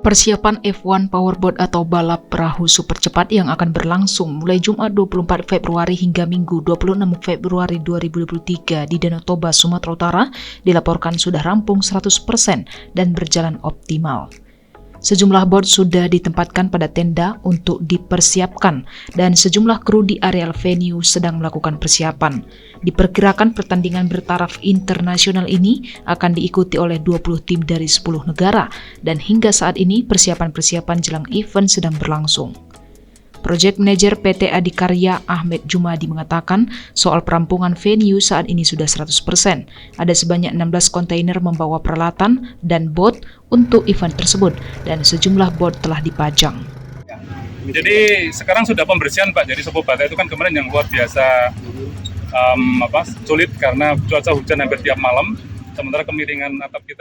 Persiapan F1 Powerboat atau balap perahu super cepat yang akan berlangsung mulai Jumat 24 Februari hingga Minggu 26 Februari 2023 di Danau Toba, Sumatera Utara dilaporkan sudah rampung 100% dan berjalan optimal. Sejumlah boat sudah ditempatkan pada tenda untuk dipersiapkan dan sejumlah kru di areal venue sedang melakukan persiapan. Diperkirakan pertandingan bertaraf internasional ini akan diikuti oleh 20 tim dari 10 negara dan hingga saat ini persiapan-persiapan jelang event sedang berlangsung. Project Manager PT Adikarya Ahmed Jumadi mengatakan soal perampungan venue saat ini sudah 100%. Ada sebanyak 16 kontainer membawa peralatan dan bot untuk event tersebut dan sejumlah bot telah dipajang. Jadi sekarang sudah pembersihan Pak, jadi Sepo Bata itu kan kemarin yang luar biasa sulit karena cuaca hujan hampir tiap malam, sementara kemiringan atap kita